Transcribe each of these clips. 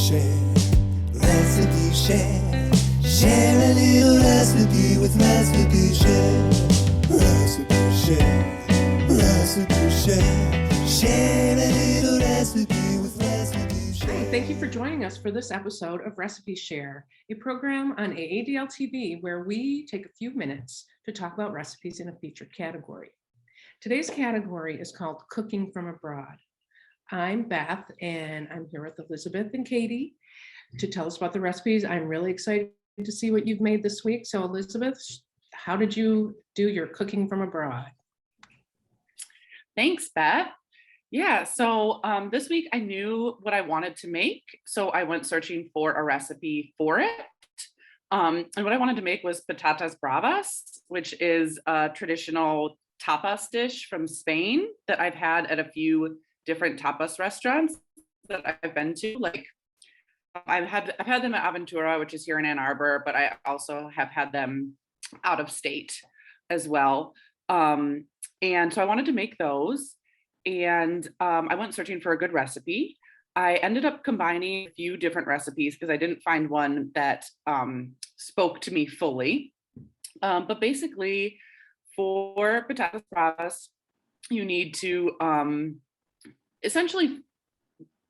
share, recipe share. Share a little recipe with Recipe Share. Recipe Share, Recipe Share. Share a little recipe with Recipe Share. Hi, thank you for joining us for this episode of Recipe Share, a program on AADL TV where we take a few minutes to talk about recipes in a featured category. Today's category is called Cooking from Abroad. I'm Beth, and I'm here with Elizabeth and Katie to tell us about the recipes. I'm really excited to see what you've made this week. So Elizabeth, how did you do your cooking from abroad? Thanks, Beth. Yeah, so this week I knew what I wanted to make, so I went searching for a recipe for it. And what I wanted to make was Tapas Bravas, which is a traditional tapas dish from Spain that I've had at a few different tapas restaurants that I've been to. Like I've had them at Aventura, which is here in Ann Arbor, but I also have had them out of state as well. And so I wanted to make those, and I went searching for a good recipe. I ended up combining a few different recipes because I didn't find one that spoke to me fully. But basically, for Tapas Bravas, you need to essentially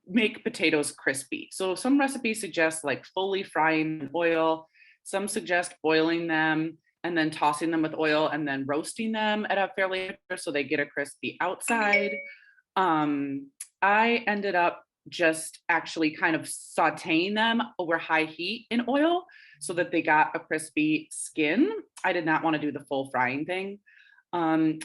make potatoes crispy. So some recipes suggest like fully frying in oil. Some suggest boiling them and then tossing them with oil and then roasting them at a fairly so they get a crispy outside. I ended up just actually kind of sauteing them over high heat in oil so that they got a crispy skin. I did not want to do the full frying thing.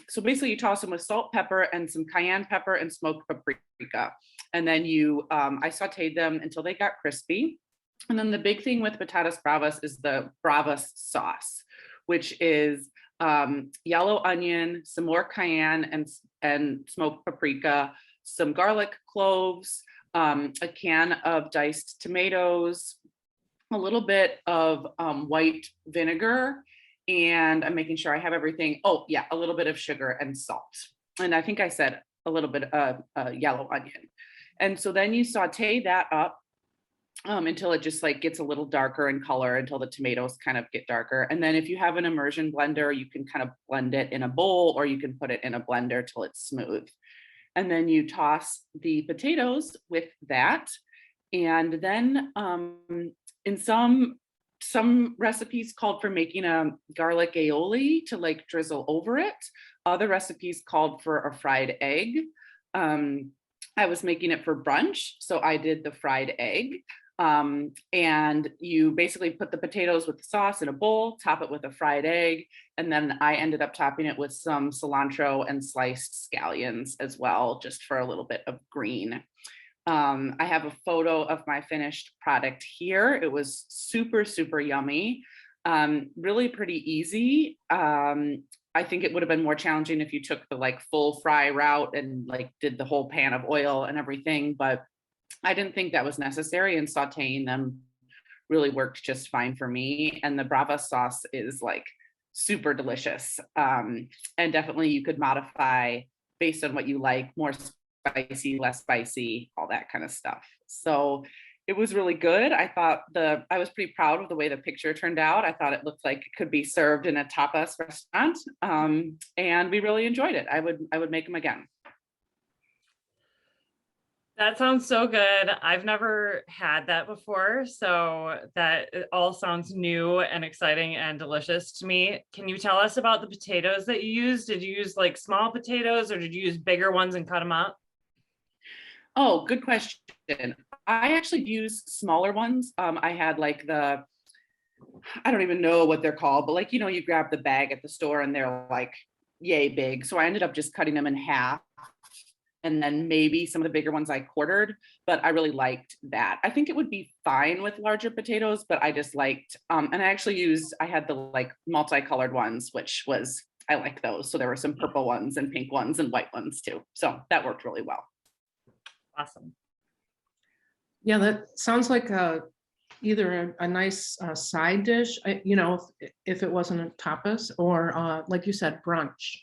So basically you toss them with salt, pepper, and some cayenne pepper and smoked paprika. And then I sauteed them until they got crispy. And then the big thing with Tapas Bravas is the Bravas sauce, which is yellow onion, some more cayenne and smoked paprika, some garlic cloves, a can of diced tomatoes, a little bit of white vinegar, and I'm making sure I have everything. Oh yeah, a little bit of sugar and salt. And I think I said a little bit of yellow onion. And so then you saute that up until it just like gets a little darker in color, until the tomatoes kind of get darker. And then if you have an immersion blender, you can kind of blend it in a bowl, or you can put it in a blender till it's smooth. And then you toss the potatoes with that. And then in some recipes called for making a garlic aioli to like drizzle over it. Other recipes called for a fried egg. I was making it for brunch, so I did the fried egg. And you basically put the potatoes with the sauce in a bowl, top it with a fried egg, and then I ended up topping it with some cilantro and sliced scallions as well, just for a little bit of green. I have a photo of my finished product here. It was super, super yummy, really pretty easy. I think it would have been more challenging if you took the like full fry route and like did the whole pan of oil and everything, but I didn't think that was necessary, and sauteing them really worked just fine for me. And the Bravas sauce is like super delicious. And definitely you could modify based on what you like, more spicy, less spicy, all that kind of stuff. So it was really good. I thought I was pretty proud of the way the picture turned out. I thought it looked like it could be served in a tapas restaurant, and we really enjoyed it. I would make them again. That sounds so good. I've never had that before, so that it all sounds new and exciting and delicious to me. Can you tell us about the potatoes that you used? Did you use like small potatoes, or did you use bigger ones and cut them up? Oh, good question. I actually use smaller ones. I had like I don't even know what they're called, but like, you grab the bag at the store and they're like yay big. So I ended up just cutting them in half. And then maybe some of the bigger ones I quartered, but I really liked that. I think it would be fine with larger potatoes, but I just liked, and I had the like multicolored ones, I like those. So there were some purple ones and pink ones and white ones too. So that worked really well. Awesome. Yeah, that sounds like either a nice side dish, if it wasn't a tapas, or like you said, brunch.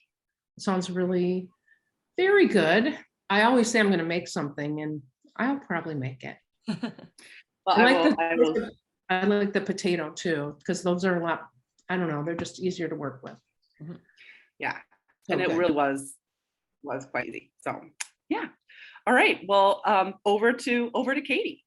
It sounds really very good. I always say I'm going to make something, and I'll probably make it. Well, I like the potato too, because those are a lot, I don't know, they're just easier to work with. Yeah. So And it good. really was quite easy. So yeah. All right. Well, over to Katie.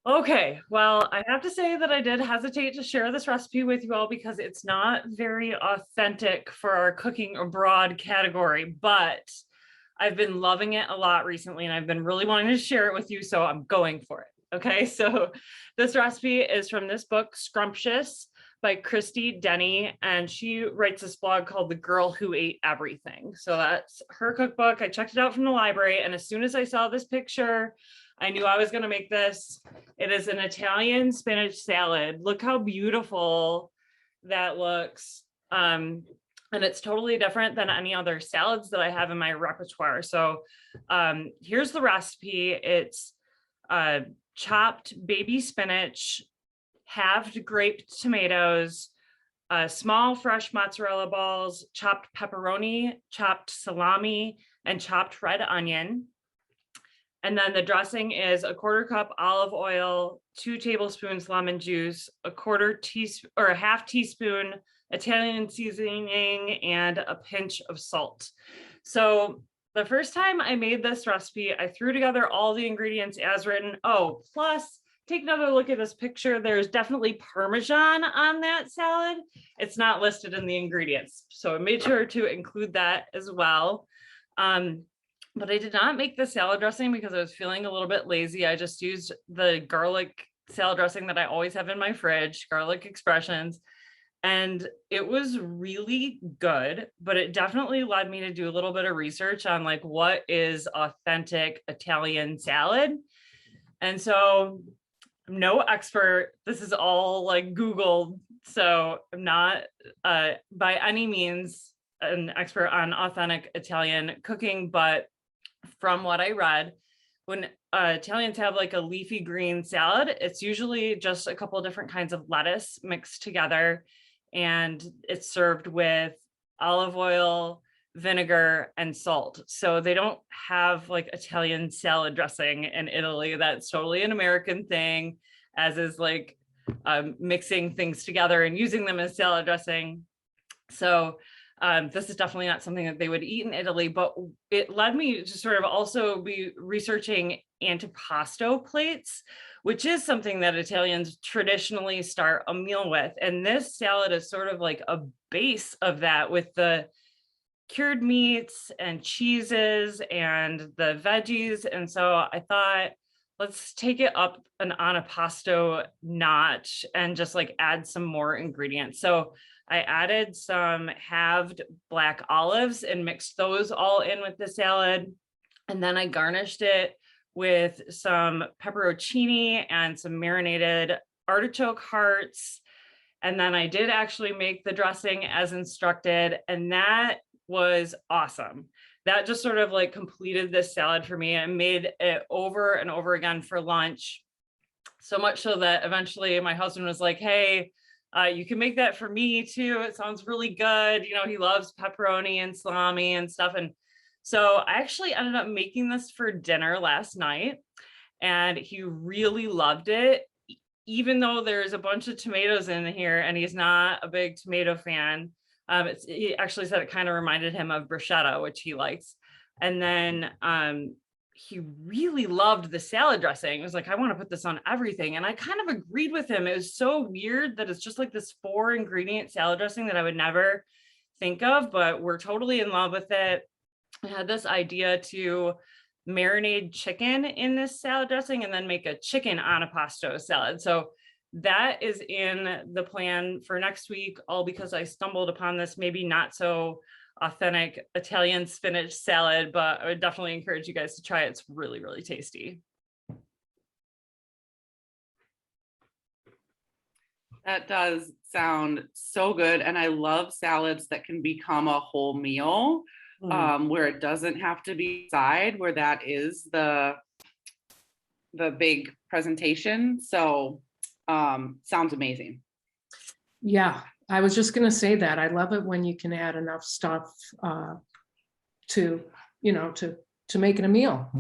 Okay, well, I have to say that I did hesitate to share this recipe with you all because it's not very authentic for our cooking abroad category, but I've been loving it a lot recently and I've been really wanting to share it with you, so I'm going for it. Okay, so this recipe is from this book, Scrumptious, by Christy Denny, and she writes this blog called The Girl Who Ate Everything. So that's her cookbook. I checked it out from the library, and as soon as I saw this picture, I knew I was going to make this. It is an Italian spinach salad. Look how beautiful that looks. And it's totally different than any other salads that I have in my repertoire. So here's the recipe. It's chopped baby spinach, halved grape tomatoes, small fresh mozzarella balls, chopped pepperoni, chopped salami, and chopped red onion. And then the dressing is a 1/4 cup olive oil, 2 tablespoons lemon juice, a 1/4 teaspoon or a 1/2 teaspoon Italian seasoning, and a pinch of salt. So the first time I made this recipe, I threw together all the ingredients as written. Oh, plus take another look at this picture. There's definitely Parmesan on that salad. It's not listed in the ingredients. So I made sure to include that as well. But I did not make the salad dressing because I was feeling a little bit lazy. I just used the garlic salad dressing that I always have in my fridge, Garlic Expressions. And it was really good, but it definitely led me to do a little bit of research on like what is authentic Italian salad. And so I'm no expert. This is all like Googled. So I'm not by any means an expert on authentic Italian cooking, but from what I read, when Italians have like a leafy green salad, it's usually just a couple of different kinds of lettuce mixed together, and it's served with olive oil, vinegar, and salt. So they don't have like Italian salad dressing in Italy. That's totally an American thing, as is like mixing things together and using them as salad dressing. So this is definitely not something that they would eat in Italy, but it led me to sort of also be researching antipasto plates, which is something that Italians traditionally start a meal with. And this salad is sort of like a base of that, with the cured meats and cheeses and the veggies. And so I thought, let's take it up an antipasto notch and just like add some more ingredients. So I added some halved black olives and mixed those all in with the salad. And then I garnished it with some pepperoncini and some marinated artichoke hearts. And then I did actually make the dressing as instructed, and that was awesome. That just sort of like completed this salad for me. I made it over and over again for lunch, so much so that eventually my husband was like, hey, you can make that for me too. It sounds really good. You know, he loves pepperoni and salami and stuff. And so I actually ended up making this for dinner last night, and he really loved it, even though there's a bunch of tomatoes in here and he's not a big tomato fan. He actually said it kind of reminded him of bruschetta, which he likes. And then he really loved the salad dressing. It was like, I want to put this on everything. And I kind of agreed with him. It was so weird that it's just like this 4-ingredient salad dressing that I would never think of, but we're totally in love with it. I had this idea to marinate chicken in this salad dressing and then make a chicken antipasto salad. So that is in the plan for next week, all because I stumbled upon this maybe not so authentic Italian spinach salad, but I would definitely encourage you guys to try it. It's really, really tasty. That does sound so good. And I love salads that can become a whole meal, where it doesn't have to be side, where that is the big presentation. So sounds amazing. Yeah, I was just going to say that. I love it when you can add enough stuff to make it a meal.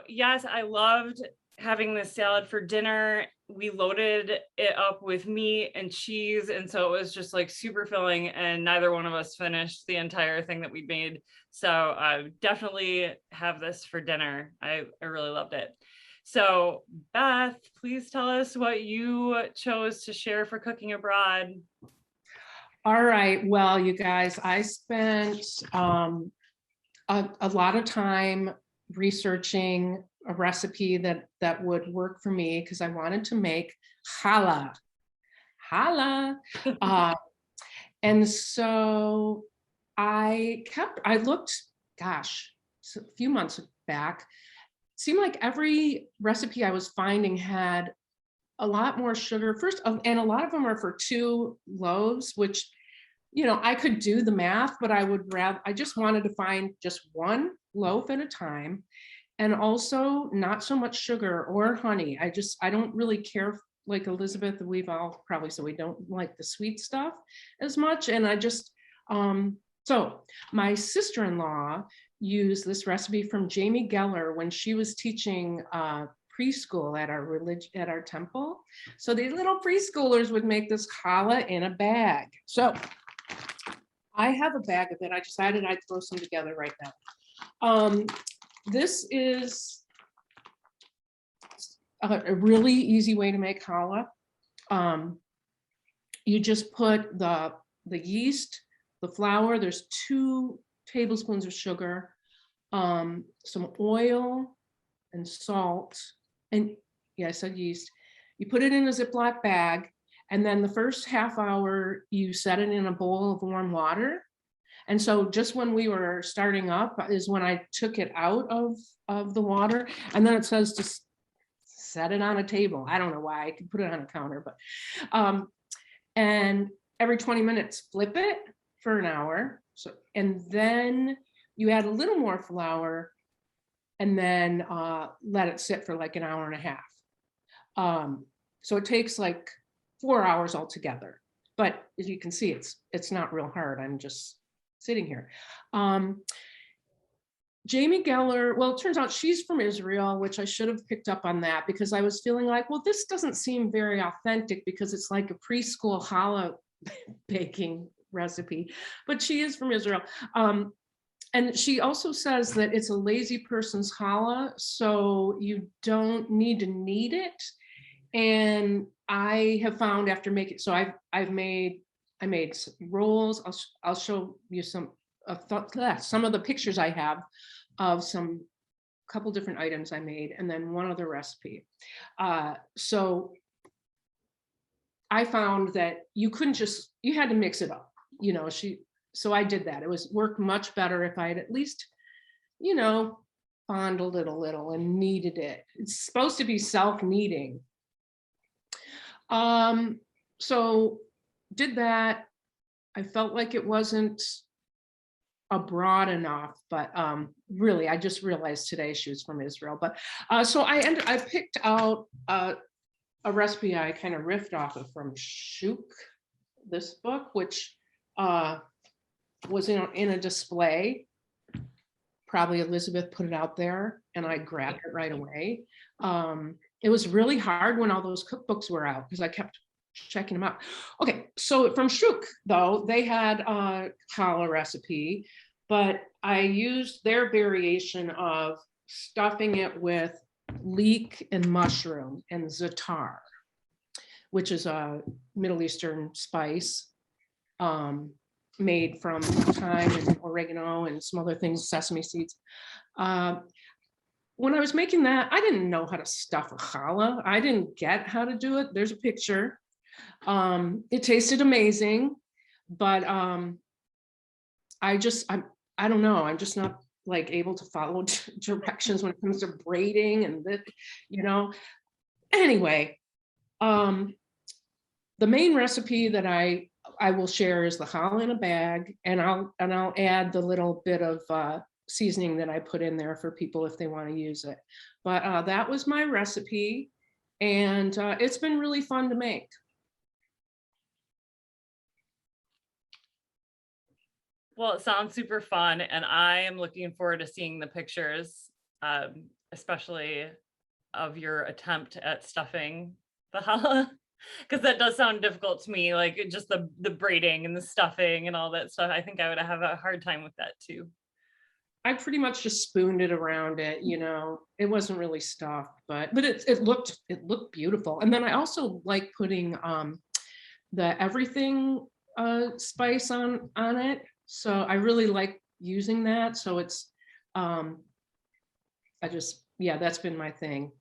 Yes, I loved having this salad for dinner. We loaded it up with meat and cheese, and so it was just like super filling, and neither one of us finished the entire thing that we made. So definitely have this for dinner. I really loved it. So Beth, please tell us what you chose to share for cooking abroad. All right. Well, you guys, I spent a lot of time researching a recipe that would work for me because I wanted to make challah. And so I looked, gosh, a few months back, it seemed like every recipe I was finding had a lot more sugar first, and a lot of them are for 2 loaves, which, you know, I could do the math, but I just wanted to find just 1 loaf at a time, and also not so much sugar or honey. I don't really care, like Elizabeth, we've all probably, so we don't like the sweet stuff as much. And I just, so my sister-in-law used this recipe from Jamie Geller when she was teaching preschool at our temple. So these little preschoolers would make this challah in a bag. So I have a bag of it. I decided I'd throw some together right now. This is a really easy way to make challah. You just put the yeast, the flour, there's 2 tablespoons of sugar, some oil and salt, and yeah, I said yeast. You put it in a Ziploc bag, and then the first half hour, you set it in a bowl of warm water. And so just when we were starting up is when I took it out of the water, and then it says to set it on a table. I don't know why, I could put it on a counter, but, and every 20 minutes, flip it for an hour. So, and then you add a little more flour, and then let it sit for like an hour and a half. So it takes like 4 hours altogether. But as you can see, it's not real hard. I'm just sitting here. Jamie Geller, well, it turns out she's from Israel, which I should have picked up on that because I was feeling like, well, this doesn't seem very authentic because it's like a preschool challah baking recipe, but she is from Israel. And she also says that it's a lazy person's challah, so you don't need to knead it. And I have found after making, so I made some rolls. I'll show you some of the pictures I have of some couple different items I made, and then one other recipe. So I found that you had to mix it up, you know. So I did that. It worked much better if I had at least, you know, fondled it a little and kneaded it. It's supposed to be self-kneading. So did that. I felt like it wasn't broad enough, but really, I just realized today she was from Israel. But so I picked out a recipe I kind of riffed off of from Shuk, this book, which was in a display. Probably Elizabeth put it out there, and I grabbed it right away. It was really hard when all those cookbooks were out because I kept checking them out. Okay, so from Shuk, though, they had a challah recipe, but I used their variation of stuffing it with leek and mushroom and za'atar, which is a Middle Eastern spice made from thyme and oregano and some other things, sesame seeds. When I was making that, I didn't know how to stuff a challah. I didn't get how to do it. There's a picture. It tasted amazing, but I don't know. I'm just not like able to follow directions when it comes to braiding and that, you know. Anyway, the main recipe that I will share is the challah in a bag, and I'll add the little bit of seasoning that I put in there for people if they want to use it. But that was my recipe, and it's been really fun to make. Well, it sounds super fun, and I am looking forward to seeing the pictures, especially of your attempt at stuffing the challah? Because that does sound difficult to me, like just the braiding and the stuffing and all that stuff. I think I would have a hard time with that too. I pretty much just spooned it around it, you know. It wasn't really stuffed, but it looked beautiful. And then I also like putting the everything spice on it. So I really like using that. So it's that's been my thing.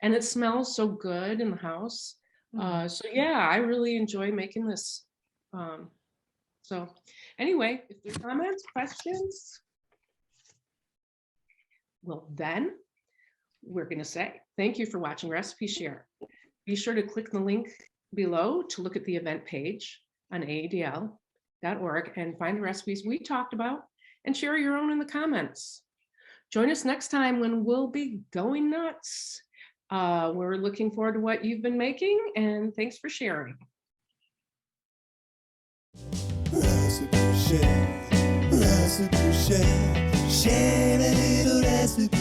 And it smells so good in the house. So yeah, I really enjoy making this. So anyway, if there's comments, questions, well, then we're going to say thank you for watching Recipe Share. Be sure to click the link below to look at the event page on AADL.org and find the recipes we talked about and share your own in the comments. Join us next time when we'll be going nuts. We're looking forward to what you've been making, and thanks for sharing. Recipe Share, Recipe Share, share a little recipe.